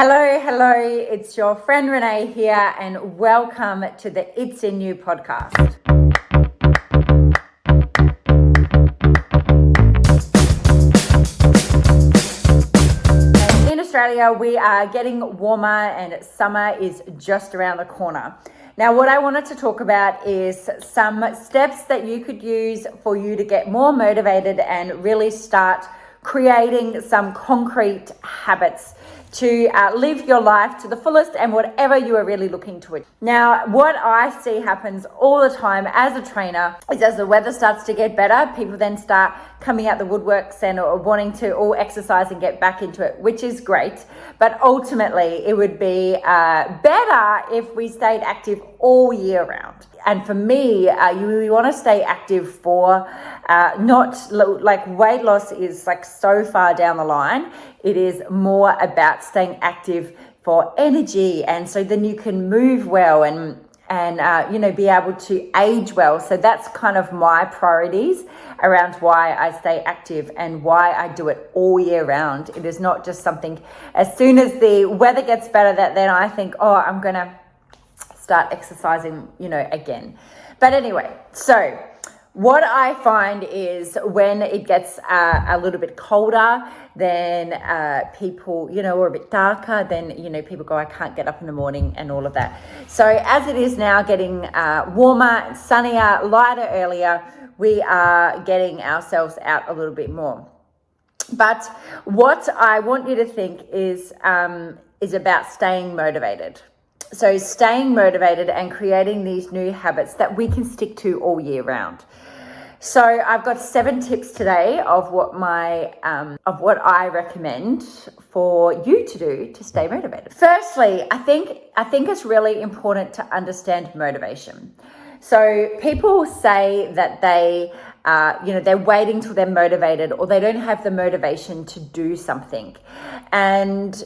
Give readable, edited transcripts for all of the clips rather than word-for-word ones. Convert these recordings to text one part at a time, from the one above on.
Hello, it's your friend Renee here, and welcome to the It's in You podcast. And in Australia, we are getting warmer and summer is just around the corner. Now, what I wanted to talk about is some steps that you could use for you to get more motivated and really start creating some concrete habits to live your life to the fullest and whatever you are really looking to it. Now, what I see happens all the time as a trainer is as the weather starts to get better, people then start coming out the woodworks and wanting to all exercise and get back into it, which is great. But ultimately, it would be better if we stayed active all year round. And for me, you want to stay active for not like weight loss is like so far down the line. It is more about staying active for energy, and so then you can move well and be able to age well. So that's kind of my priorities around why I stay active and why I do it all year round. It is not just something as soon as the weather gets better that then I think, oh, I'm gonna start exercising, again. But anyway, so what I find is when it gets a little bit colder, then people, or a bit darker, then, people go, I can't get up in the morning and all of that. So as it is now getting warmer, sunnier, lighter earlier, we are getting ourselves out a little bit more. But what I want you to think is about staying motivated. So staying motivated and creating these new habits that we can stick to all year round. So I've got 7 tips today of what I recommend for you to do to stay motivated. Firstly, I think it's really important to understand motivation. So people say that they're waiting till they're motivated, or they don't have the motivation to do something, and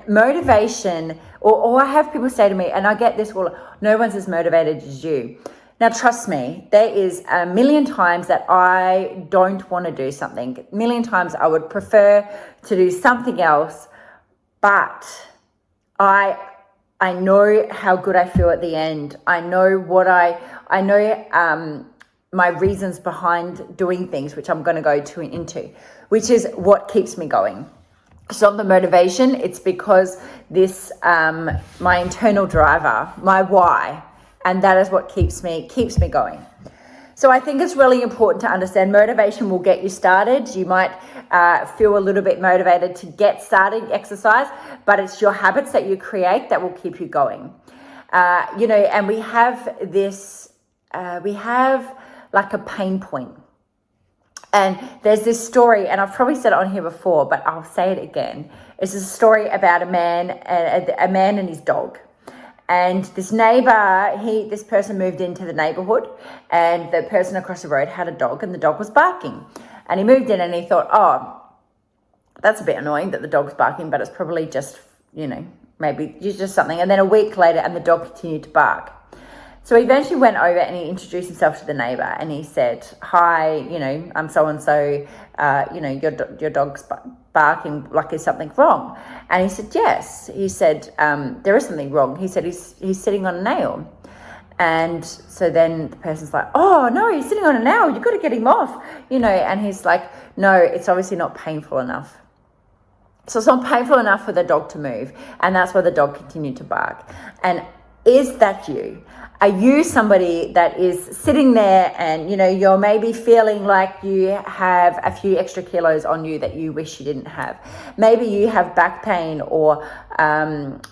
motivation, or I have people say to me, and I get this, well, no one's as motivated as you. Now, trust me, there is a million times that I don't want to do something. A million times I would prefer to do something else, but I know how good I feel at the end. I know my reasons behind doing things, which I'm going to go into, which is what keeps me going. It's not the motivation, it's because this, my internal driver, my why, and that is what keeps me going. So I think it's really important to understand motivation will get you started. You might feel a little bit motivated to get started exercise, but it's your habits that you create that will keep you going. And we have this, like a pain point. And there's this story, and I've probably said it on here before, but I'll say it again. It's a story about a man and his dog. And this this person moved into the neighborhood, and the person across the road had a dog, and the dog was barking. And he moved in and he thought, oh, that's a bit annoying that the dog's barking, but it's probably just, maybe just something. And then a week later, and the dog continued to bark. So he eventually went over and he introduced himself to the neighbor, and he said, hi, I'm so-and-so, your dog's barking, like is something wrong? And he said, yes. He said, there is something wrong. He said, he's sitting on a nail. And so then the person's like, oh no, he's sitting on a nail. You've got to get him off, and he's like, no, it's obviously not painful enough. So it's not painful enough for the dog to move. And that's why the dog continued to bark. And is that you? Are you somebody that is sitting there and, you're maybe feeling like you have a few extra kilos on you that you wish you didn't have? Maybe you have back pain or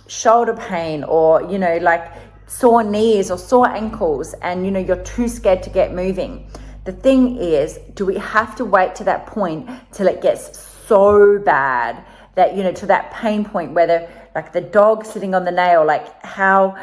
shoulder pain or, like sore knees or sore ankles, and, you're too scared to get moving. The thing is, do we have to wait to that point till it gets so bad that, to that pain point where like the dog sitting on the nail, like how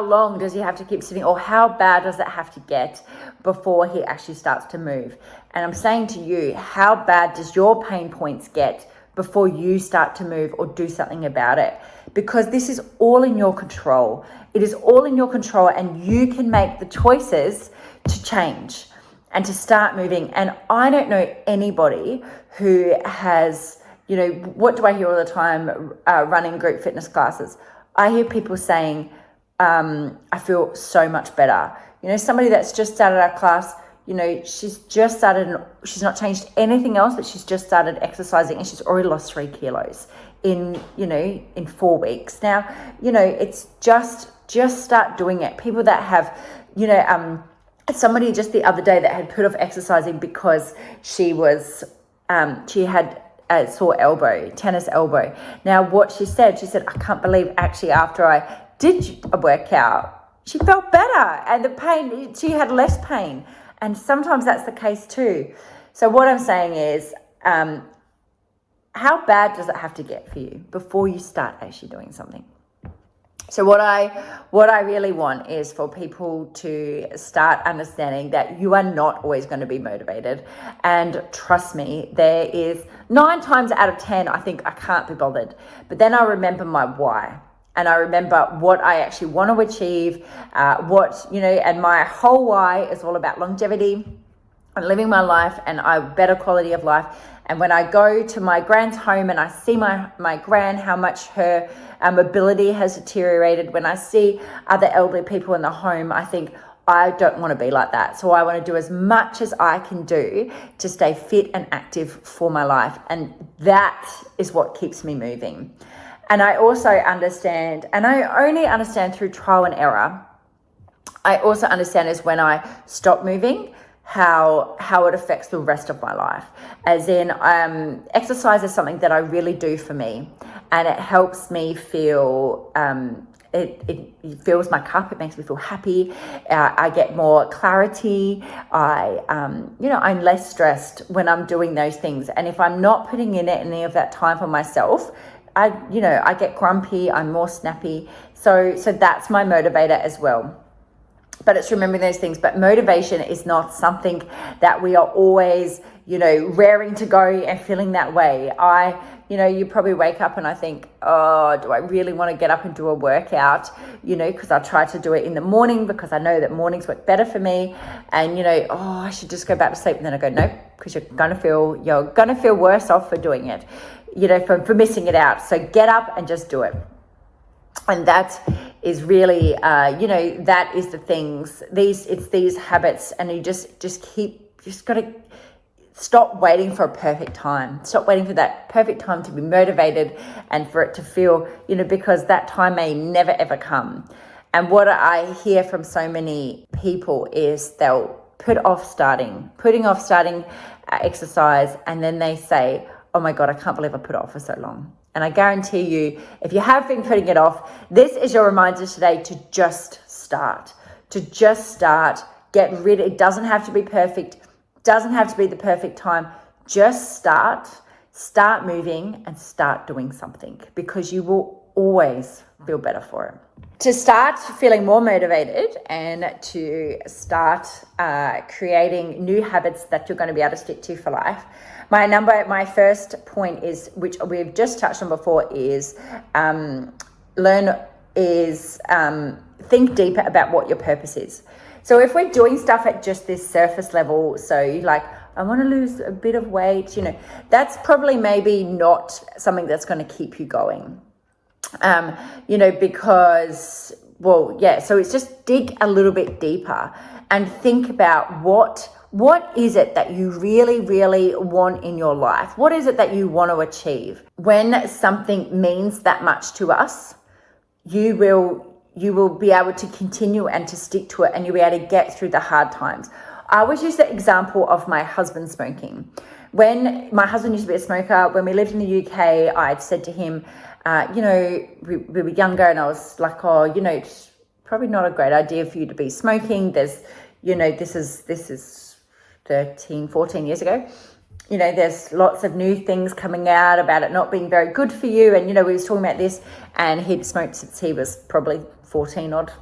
long does he have to keep sitting, or how bad does it have to get before he actually starts to move? And I'm saying to you, how bad does your pain points get before you start to move or do something about it? Because this is all in your control. It is all in your control, and you can make the choices to change and to start moving. And I don't know anybody who has what do I hear all the time running group fitness classes? I hear people saying, I feel so much better. Somebody that's just started our class, she's just started, she's not changed anything else, but she's just started exercising and she's already lost 3 kilos in 4 weeks. Now, it's just start doing it. People that have, somebody just the other day that had put off exercising because she had a sore elbow, tennis elbow. Now, what she said, I can't believe actually after I did a workout, she felt better and the pain, she had less pain. And sometimes that's the case too. So what I'm saying is, how bad does it have to get for you before you start actually doing something? So what I really want is for people to start understanding that you are not always going to be motivated. And trust me, there is 9 times out of 10, I think I can't be bothered. But then I remember my why. And I remember what I actually want to achieve, and my whole why is all about longevity and living my life and a better quality of life. And when I go to my grand's home and I see my gran, how much her mobility has deteriorated, when I see other elderly people in the home, I think, I don't want to be like that. So I want to do as much as I can do to stay fit and active for my life. And that is what keeps me moving. And I also understand, and I only understand through trial and error, I also understand is when I stop moving, how it affects the rest of my life. As in, exercise is something that I really do for me, and it helps me feel, it fills my cup, it makes me feel happy, I get more clarity, I'm less stressed when I'm doing those things. And if I'm not putting in any of that time for myself, I get grumpy, I'm more snappy. So that's my motivator as well. But it's remembering those things. But motivation is not something that we are always, raring to go and feeling that way. You probably wake up and I think, oh, do I really want to get up and do a workout? Because I try to do it in the morning because I know that mornings work better for me. And, I should just go back to sleep. And then I go, nope, because you're going to feel worse off for doing it, for missing it out. So get up and just do it. And that is really, that is the things, it's these habits, and you just got to stop waiting for a perfect time. Stop waiting for that perfect time to be motivated and for it to feel, because that time may never ever come. And what I hear from so many people is they'll putting off starting exercise, and then they say, oh my God, I can't believe I put it off for so long. And I guarantee you, if you have been putting it off, this is your reminder today to just start. It doesn't have to be perfect, doesn't have to be the perfect time. Just start moving and start doing something, because you will always feel better for it. To start feeling more motivated and to start creating new habits that you're going to be able to stick to for life, my first point is, which we've just touched on before, is think deeper about what your purpose is. So if we're doing stuff at just this surface level, so you're like, I want to lose a bit of weight, that's probably maybe not something that's going to keep you going. Because, so it's just dig a little bit deeper and think about what is it that you really, really want in your life? What is it that you want to achieve? When something means that much to us, you will be able to continue and to stick to it, and you'll be able to get through the hard times. I always use the example of my husband smoking. When my husband used to be a smoker, when we lived in the UK, I'd said to him, we were younger, and I was like, it's probably not a great idea for you to be smoking. There's, this is 13, 14 years ago. There's lots of new things coming out about it not being very good for you. And, we was talking about this, and he'd smoked since he was probably 14 odd,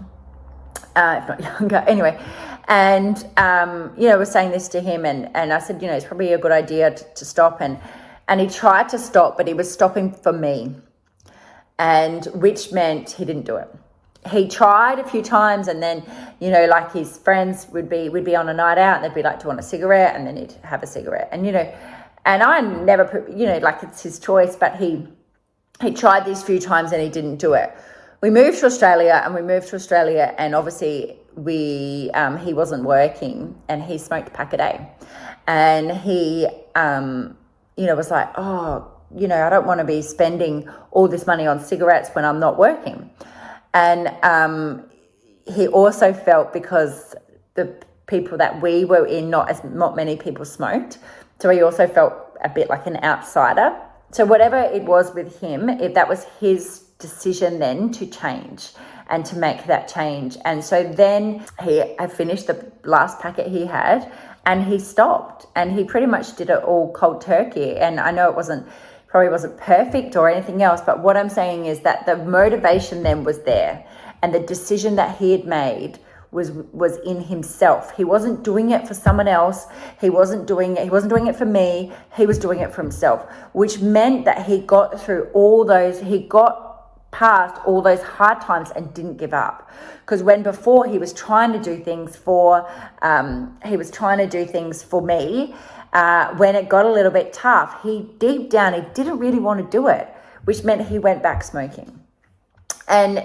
if not younger. Anyway, and, we're saying this to him, and I said, it's probably a good idea to stop. And he tried to stop, but he was stopping for me. And which meant he didn't do it. He tried a few times, and then, like his friends would be on a night out, and they'd be like, do you want a cigarette? And then he'd have a cigarette. And, And I never put, like it's his choice, but he tried these few times and he didn't do it. We moved to Australia, and obviously he wasn't working, and he smoked a pack a day. And he, was like, oh, I don't want to be spending all this money on cigarettes when I'm not working. And he also felt, because the people that we were in, not many people smoked, so he also felt a bit like an outsider. So whatever it was with him, if that was his decision then to change and to make that change. And so then I finished the last packet he had, and he stopped, and he pretty much did it all cold turkey. And I know probably wasn't perfect or anything else, but what I'm saying is that the motivation then was there, and the decision that he had made was in himself. He wasn't doing it for someone else. He wasn't doing it for me. He was doing it for himself, which meant that he got past all those hard times and didn't give up. Because when before he was trying to do things for me, when it got a little bit tough, deep down he didn't really want to do it, which meant he went back smoking. And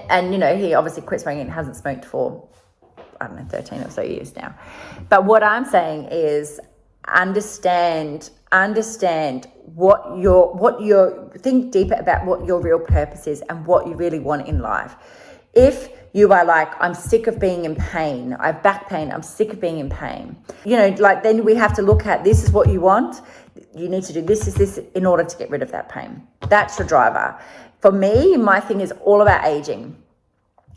he obviously quit smoking and hasn't smoked for 13 or so years now. But what I'm saying is understand think deeper about what your real purpose is and what you really want in life. If you are like, I'm sick of being in pain, I have back pain, I'm sick of being in pain, then we have to look at, this is what you want, you need to do this in order to get rid of that pain. That's your driver. For me, my thing is all about aging.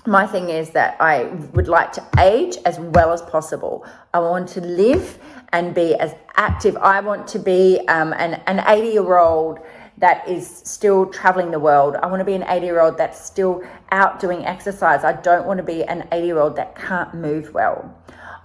My thing is that I would like to age as well as possible. I want to live and be as active. I want to be an 80-year-old that is still traveling the world. I want to be an 80-year-old that's still out doing exercise. I don't want to be an 80-year-old that can't move well.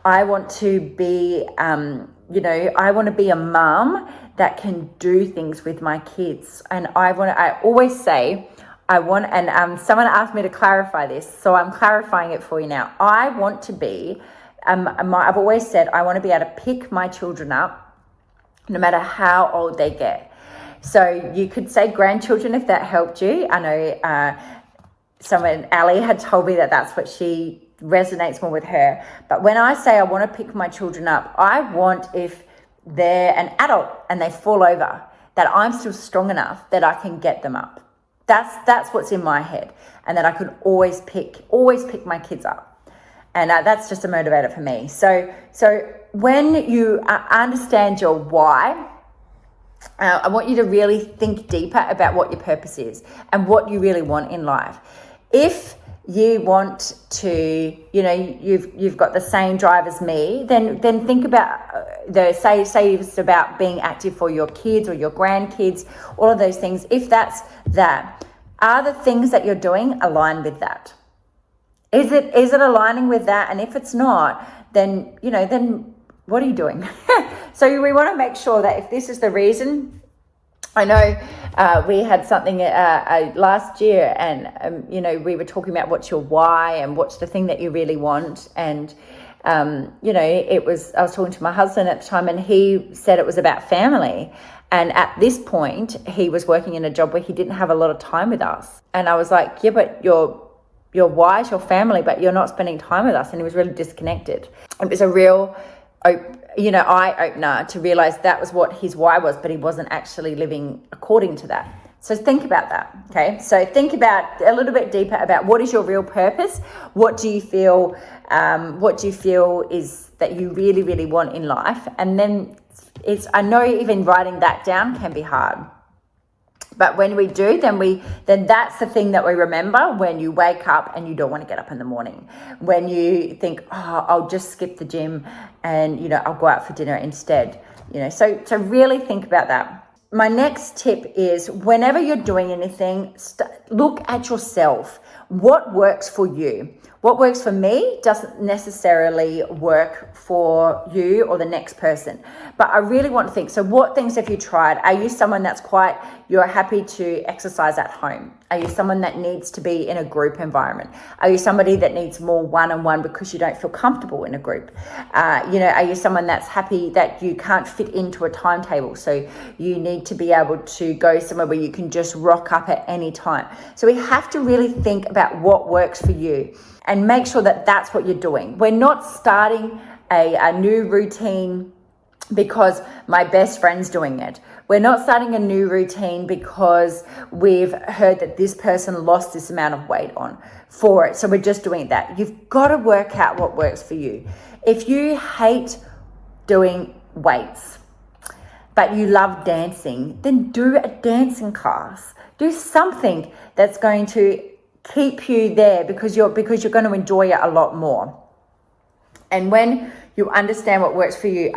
I want to be, I want to be a mum that can do things with my kids. And I always say, someone asked me to clarify this, so I'm clarifying it for you now. I want to be, I've always said, I want to be able to pick my children up no matter how old they get. So you could say grandchildren if that helped you. I know Ali had told me that that's what she resonates more with her. But when I say I want to pick my children up, I want, if they're an adult and they fall over, that I'm still strong enough that I can get them up. That's what's in my head, and that I could always pick my kids up, and that's just a motivator for me. So when you understand your why, I want you to really think deeper about what your purpose is and what you really want in life. If you want to, you've got the same drive as me, then think about say it's about being active for your kids or your grandkids, all of those things. If that's that, are the things that you're doing aligned with that? Is it aligning with that? And if it's not, then what are you doing? So we want to make sure that if this is the reason. I know we had something last year, and we were talking about what's your why and what's the thing that you really want. And I was talking to my husband at the time, and he said it was about family. And at this point, he was working in a job where he didn't have a lot of time with us. And I was like, yeah, but your why is your family, but you're not spending time with us. And he was really disconnected. It was a real eye-opener to realize that was what his why was, but he wasn't actually living according to that. So think about that, okay? So think about a little bit deeper about what is your real purpose? What do you feel is that you really, really want in life? And then I know even writing that down can be hard. But when we do, then that's the thing that we remember when you wake up and you don't want to get up in the morning. When you think, I'll just skip the gym and, I'll go out for dinner instead. So really think about that. My next tip is, whenever you're doing anything, look at yourself. What works for you? What works for me doesn't necessarily work for you or the next person. But I really want to think, so what things have you tried? Are you someone that's quite, you're happy to exercise at home? Are you someone that needs to be in a group environment? Are you somebody that needs more one-on-one because you don't feel comfortable in a group? Are you someone that's happy that you can't fit into a timetable? So you need to be able to go somewhere where you can just rock up at any time. So we have to really think about what works for you and make sure that that's what you're doing. We're not starting a new routine because my best friend's doing it. We're not starting a new routine because we've heard that this person lost this amount of weight for it. So we're just doing that. You've got to work out what works for you. If you hate doing weights, but you love dancing, then do a dancing class. Do something that's going to keep you there because you're going to enjoy it a lot more. And when you understand what works for you,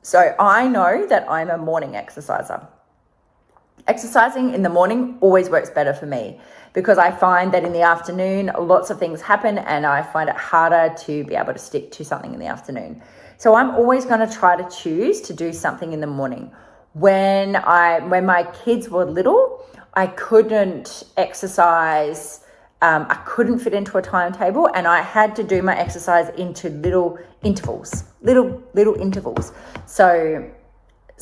so I know that I'm a morning exerciser. Exercising in the morning always works better for me because I find that in the afternoon, lots of things happen and I find it harder to be able to stick to something in the afternoon. So I'm always going to try to choose to do something in the morning. When my kids were little, I couldn't exercise. I couldn't fit into a timetable and I had to do my exercise into little intervals. So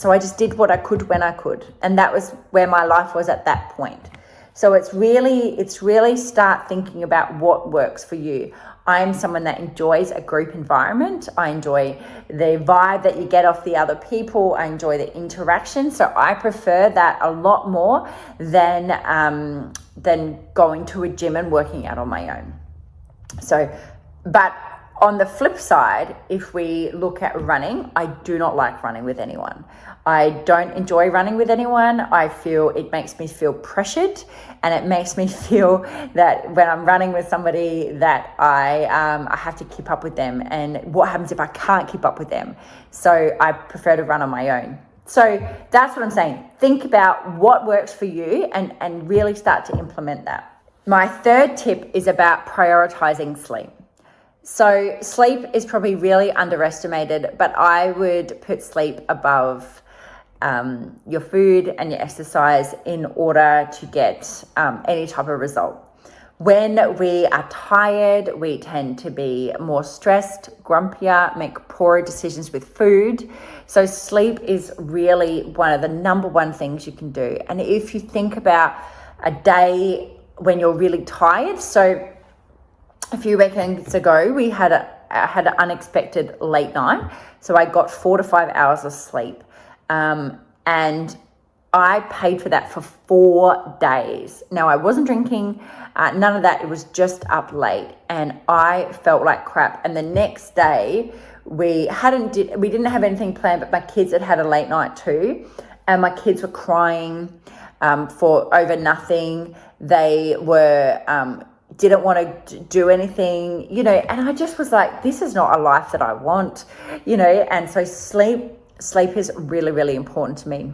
I just did what I could when I could. And that was where my life was at that point. So it's really start thinking about what works for you. I'm someone that enjoys a group environment. I enjoy the vibe that you get off the other people. I enjoy the interaction. So I prefer that a lot more than going to a gym and working out on my own. But on the flip side, if we look at running, I do not like running with anyone. I don't enjoy running with anyone. I feel it makes me feel pressured, and it makes me feel that when I'm running with somebody that I have to keep up with them. And what happens if I can't keep up with them? So I prefer to run on my own. So that's what I'm saying. Think about what works for you and really start to implement that. My third tip is about prioritizing sleep. So sleep is probably really underestimated, but I would put sleep above your food and your exercise in order to get any type of result. When we are tired, we tend to be more stressed, grumpier, make poorer decisions with food. So sleep is really one of the number one things you can do. And if you think about a day when you're really tired, so a few weekends ago, we had an unexpected late night. So I got 4 to 5 hours of sleep. And I paid for that for 4 days. Now, I wasn't drinking, none of that. It was just up late. And I felt like crap. And the next day, we didn't have anything planned, but my kids had a late night too. And my kids were crying for over nothing. They were... didn't want to do anything, and I just was like, this is not a life that I want, and so sleep is really, really important to me.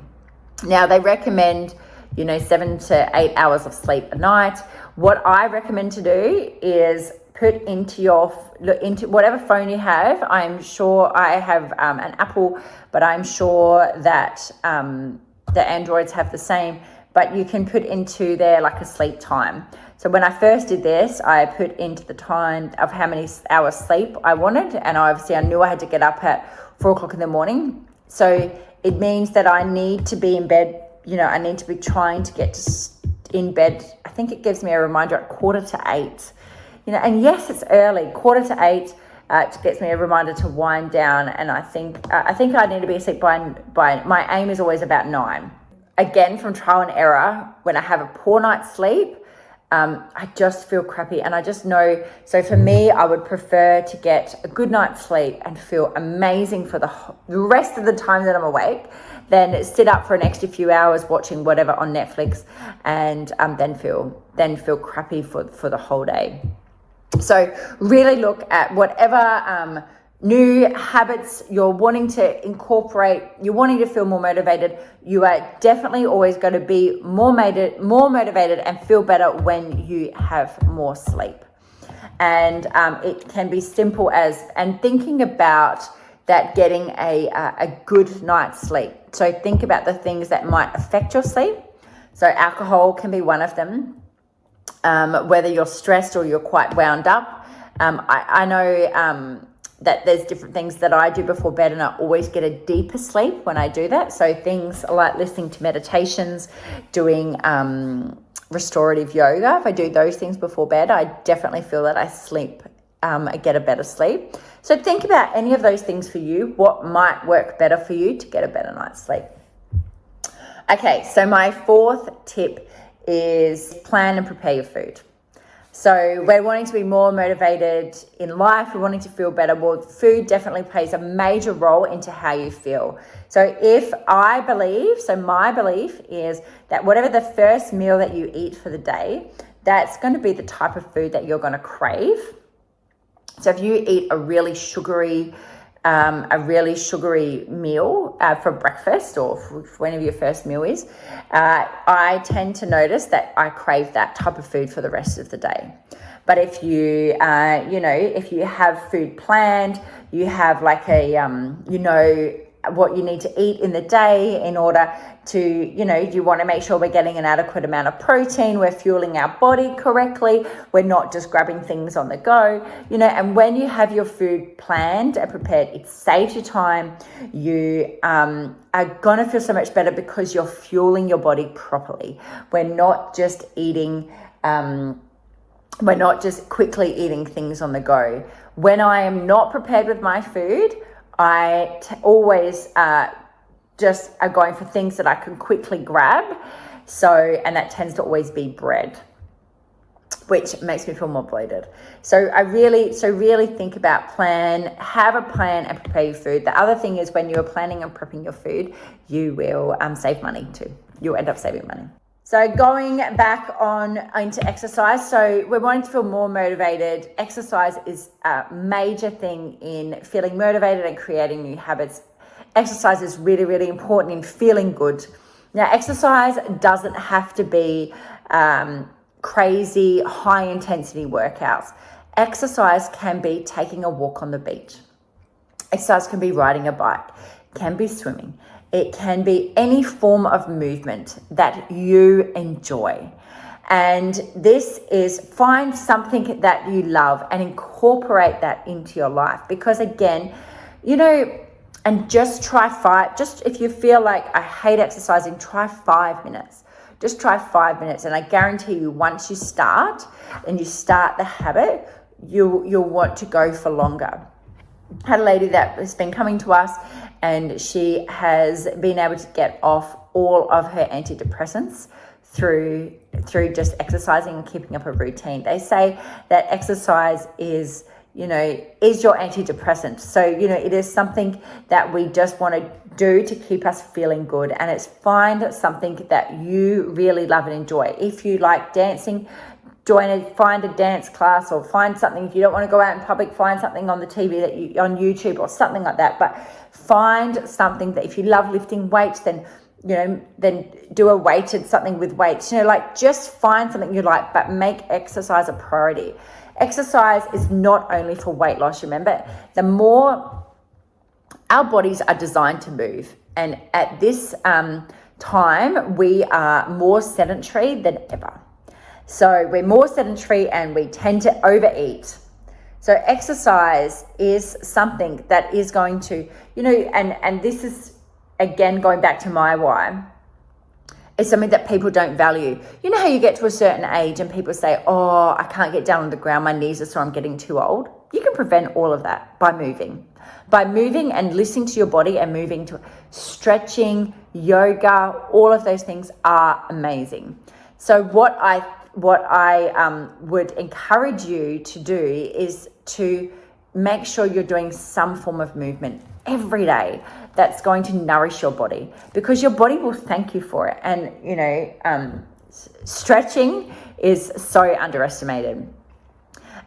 Now, they recommend, 7 to 8 hours of sleep a night. What I recommend to do is put into whatever phone you have. I'm sure I have an Apple, but I'm sure that the Androids have the same, but you can put into there like a sleep time. So when I first did this, I put into the time of how many hours sleep I wanted. And obviously I knew I had to get up at 4 o'clock in the morning. So it means that I need to be in bed, I need to be trying to get in bed. I think it gives me a reminder at 7:45, and yes, it's early, 7:45. It gets me a reminder to wind down. And I think I need to be asleep by my aim is always about 9. Again, from trial and error, when I have a poor night's sleep, I just feel crappy, and I just know. So for me, I would prefer to get a good night's sleep and feel amazing for the rest of the time that I'm awake, than sit up for an extra few hours watching whatever on Netflix, and then feel crappy for the whole day. So really look at whatever new habits you're wanting to incorporate, you're wanting to feel more motivated. You are definitely always going to be more motivated and feel better when you have more sleep. And it can be simple as, and thinking about that, getting a good night's sleep. So think about the things that might affect your sleep. So alcohol can be one of them. Whether you're stressed or you're quite wound up. I know that there's different things that I do before bed, and I always get a deeper sleep when I do that. So things like listening to meditations, doing restorative yoga. If I do those things before bed, I definitely feel that I get a better sleep. So think about any of those things for you. What might work better for you to get a better night's sleep? Okay, so my fourth tip is plan and prepare your food. So we're wanting to be more motivated in life. We're wanting to feel better. Well, food definitely plays a major role into how you feel. So my belief is that whatever the first meal that you eat for the day, that's going to be the type of food that you're going to crave. So if you eat a really sugary meal for breakfast, or whenever your first meal is, I tend to notice that I crave that type of food for the rest of the day. But if you, if you have food planned, you have like what you need to eat in the day in order to, you want to make sure we're getting an adequate amount of protein, we're fueling our body correctly, we're not just grabbing things on the go, and when you have your food planned and prepared, it saves you time. You are going to feel so much better because you're fueling your body properly. We're not just quickly eating things on the go. When I am not prepared with my food, I always just are going for things that I can quickly grab. And that tends to always be bread, which makes me feel more bloated. So really think about have a plan and prepare your food. The other thing is, when you're planning and prepping your food, you will save money too. You'll end up saving money. So going back into exercise, so we're wanting to feel more motivated. Exercise is a major thing in feeling motivated and creating new habits. Exercise is really, really important in feeling good. Now, exercise doesn't have to be crazy, high-intensity workouts. Exercise can be taking a walk on the beach. Exercise can be riding a bike, can be swimming. It can be any form of movement that you enjoy. And this is, find something that you love and incorporate that into your life. Because again, and just try if you feel like I hate exercising, try 5 minutes. Just try 5 minutes. And I guarantee you, once you start the habit, you'll want to go for longer. I had a lady that has been coming to us, and she has been able to get off all of her antidepressants through just exercising and keeping up a routine. They say that exercise is your antidepressant. So, it is something that we just want to do to keep us feeling good. And it's find something that you really love and enjoy. If you like dancing, find a dance class, or find something. If you don't want to go out in public, find something on the TV on YouTube or something like that. But find something that, if you love lifting weights, then do a something with weights. Just find something you like, but make exercise a priority. Exercise is not only for weight loss. Remember, our bodies are designed to move, and at this time we are more sedentary than ever. So we're more sedentary and we tend to overeat. So exercise is something that is going to, and this is, again, going back to my why, it's something that people don't value. You know how you get to a certain age and people say, oh, I can't get down on the ground, my knees are sore, I'm getting too old. You can prevent all of that by moving. By moving and listening to your body and moving to stretching, yoga, all of those things are amazing. So what I would encourage you to do is to make sure you're doing some form of movement every day that's going to nourish your body, because your body will thank you for it. And, stretching is so underestimated.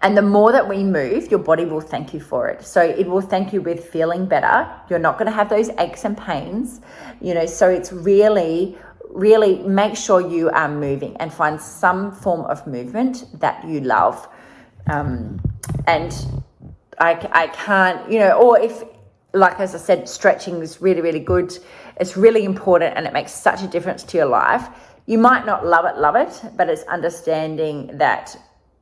And the more that we move, your body will thank you for it. So it will thank you with feeling better. You're not going to have those aches and pains, so it's really make sure you are moving and find some form of movement that you love. And I can't, or if, like, as I said, stretching is really, really good. It's really important, and it makes such a difference to your life. You might not love it, but it's understanding that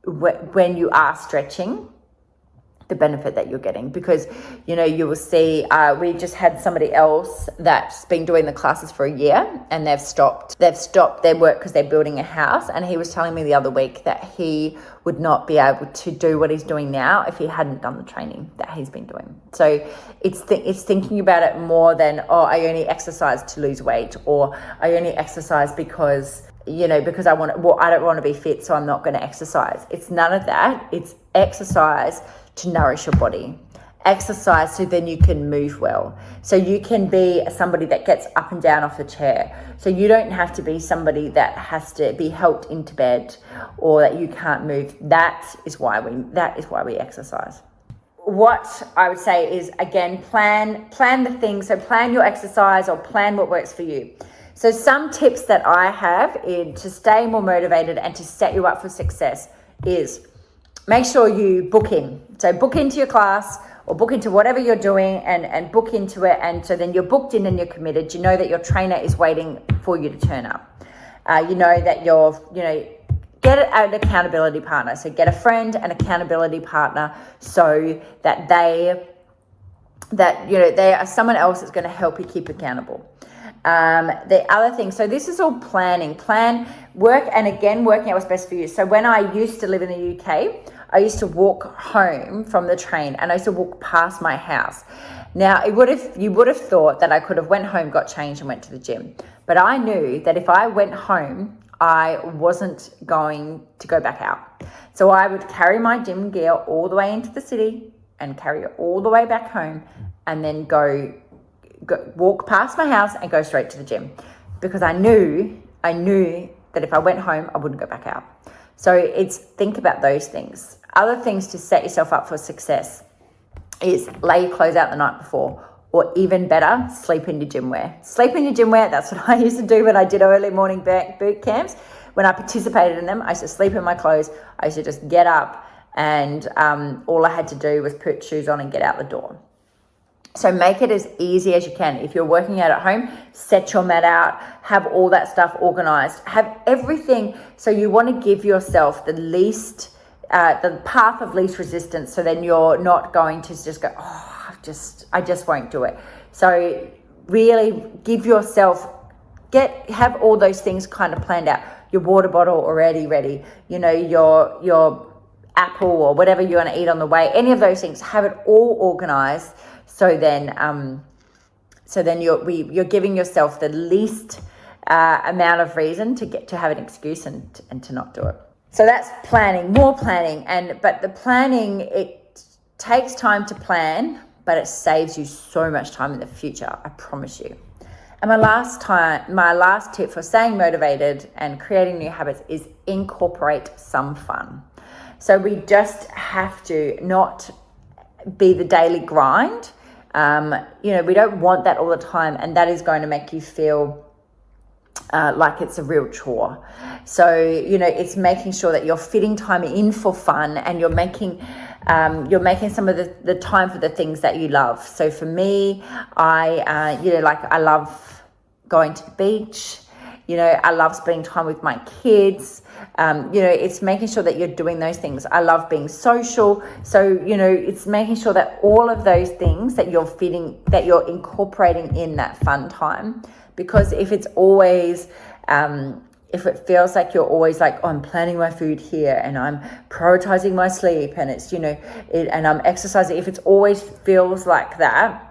when you are stretching, the benefit that you're getting, because you will see we just had somebody else that's been doing the classes for a year, and they've stopped their work because they're building a house, and he was telling me the other week that he would not be able to do what he's doing now if he hadn't done the training that he's been doing. So it's thinking about it more than, I only exercise to lose weight, or I only exercise because I don't want to be fit, so I'm not going to exercise. It's none of that. It's exercise to nourish your body. Exercise so then you can move well. So you can be somebody that gets up and down off the chair. So you don't have to be somebody that has to be helped into bed or that you can't move. That is why we exercise. What I would say is, again, plan the things. So plan your exercise or plan what works for you. So some tips that I have to stay more motivated and to set you up for success is make sure you book in. So book into your class or book into whatever you're doing and book into it. And so then you're booked in and you're committed. You know that your trainer is waiting for you to turn up. You know that get an accountability partner. So get a friend, an accountability partner, so that they are someone else that's going to help you keep accountable. The other thing, so this is all plan, work, and again, working out what's best for you. So when I used to live in the UK, I used to walk home from the train, and I used to walk past my house. Now, you would have thought that I could have went home, got changed, and went to the gym. But I knew that if I went home, I wasn't going to go back out. So I would carry my gym gear all the way into the city and carry it all the way back home, and then walk past my house and go straight to the gym, because I knew that if I went home, I wouldn't go back out. So it's think about those things. Other things to set yourself up for success is lay your clothes out the night before, or even better, sleep in your gym wear. Sleep in your gym wear. That's what I used to do when I did early morning boot camps. When I participated in them, I used to sleep in my clothes. I used to just get up, and all I had to do was put shoes on and get out the door. So make it as easy as you can. If you're working out at home, set your mat out, have all that stuff organized, have everything. So you want to give yourself the path of least resistance. So then you're not going to just go, I just won't do it. So really give yourself, have all those things kind of planned out. Your water bottle already ready, your apple or whatever you want to eat on the way, any of those things, have it all organized. So then you're giving yourself the least amount of reason to have an excuse and to not do it. So that's planning, more planning, but the planning, it takes time to plan, but it saves you so much time in the future. I promise you. And my last tip for staying motivated and creating new habits is incorporate some fun. So we just have to not be the daily grind. We don't want that all the time, and that is going to make you feel like it's a real chore. So, it's making sure that you're fitting time in for fun, and you're making some of the time for the things that you love. So for me, I love going to the beach. I love spending time with my kids. It's making sure that you're doing those things. I love being social. So, it's making sure that all of those things that you're incorporating in that fun time. Because if it's always, if it feels like you're always like, I'm planning my food here and I'm prioritizing my sleep and it's, and I'm exercising, if it's always feels like that,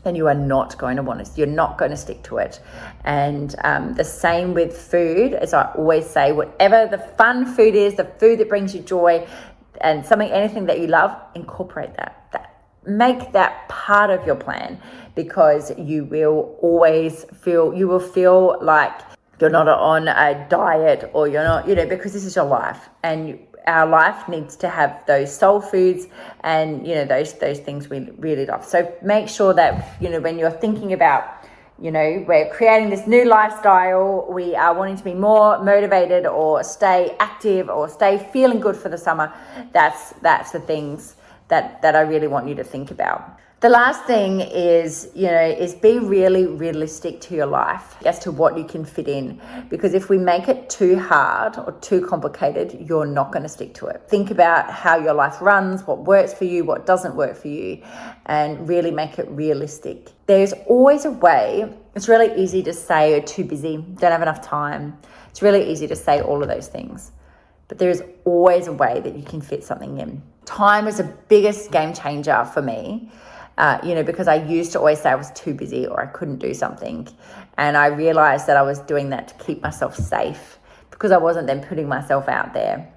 then you are not going to you're not going to stick to it. And the same with food, as I always say, whatever the fun food is, the food that brings you joy and anything that you love, incorporate that. Make that part of your plan, because you will feel like you're not on a diet, or you're not, because this is your life, and our life needs to have those soul foods and, those things we really love. So make sure that, when you're thinking about, we're creating this new lifestyle, we are wanting to be more motivated or stay active or stay feeling good for the summer. That's the things that I really want you to think about. The last thing is, is be really realistic to your life as to what you can fit in. Because if we make it too hard or too complicated, you're not going to stick to it. Think about how your life runs, what works for you, what doesn't work for you, and really make it realistic. There's always a way. It's really easy to say you're too busy, don't have enough time. It's really easy to say all of those things. But there is always a way that you can fit something in. Time is the biggest game changer for me. Because I used to always say I was too busy or I couldn't do something. And I realized that I was doing that to keep myself safe because I wasn't then putting myself out there.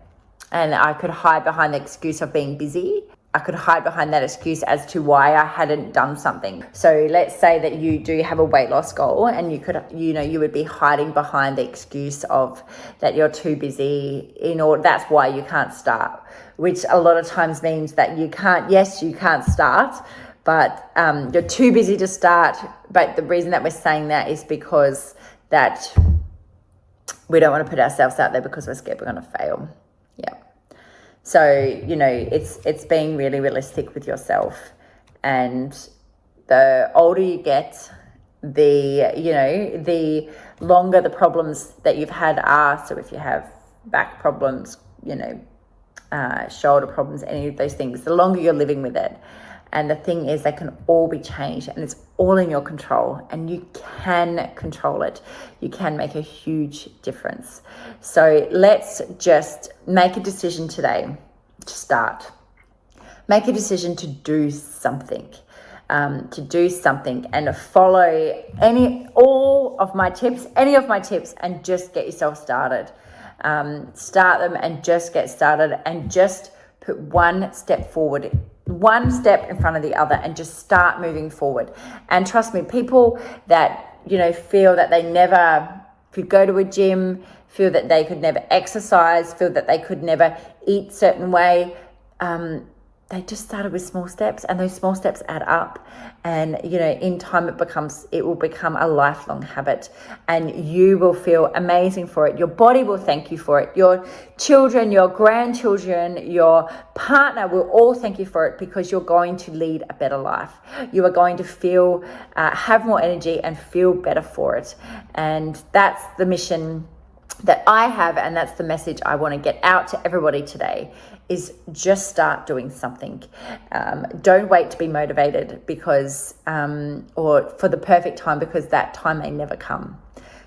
And I could hide behind the excuse of being busy. I could hide behind that excuse as to why I hadn't done something. So let's say that you do have a weight loss goal and you would be hiding behind the excuse of that you're too busy that's why you can't start, which a lot of times means that you can't start, but you're too busy to start. But the reason that we're saying that is because that we don't want to put ourselves out there because we're scared we're going to fail. Yeah. So, it's being really realistic with yourself. And the older you get, the longer the problems that you've had are. So if you have back problems, shoulder problems, any of those things, the longer you're living with it. And the thing is, they can all be changed and it's all in your control and you can control it. You can make a huge difference. So let's just make a decision today to start. Make a decision to do something, and follow any of my tips and just get yourself started. Start them and just get started and just put one step forward, one step in front of the other, and just start moving forward. And trust me, people that feel that they never could go to a gym, feel that they could never exercise, feel that they could never eat a certain way, they just started with small steps, and those small steps add up. And in time it will become a lifelong habit, and you will feel amazing for it. Your body will thank you for it. Your children, your grandchildren, your partner will all thank you for it, because you're going to lead a better life. You are going to feel have more energy and feel better for it. And that's the mission that I have, and that's the message I want to get out to everybody today, is just start doing something. Don't wait to be motivated or for the perfect time, because that time may never come.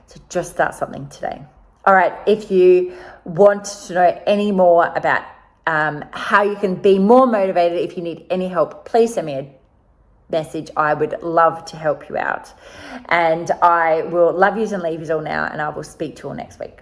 So just start something today. All right, if you want to know any more about how you can be more motivated, if you need any help, please send me a message. I would love to help you out. And I will love yous and leave yous all now, and I will speak to you all next week.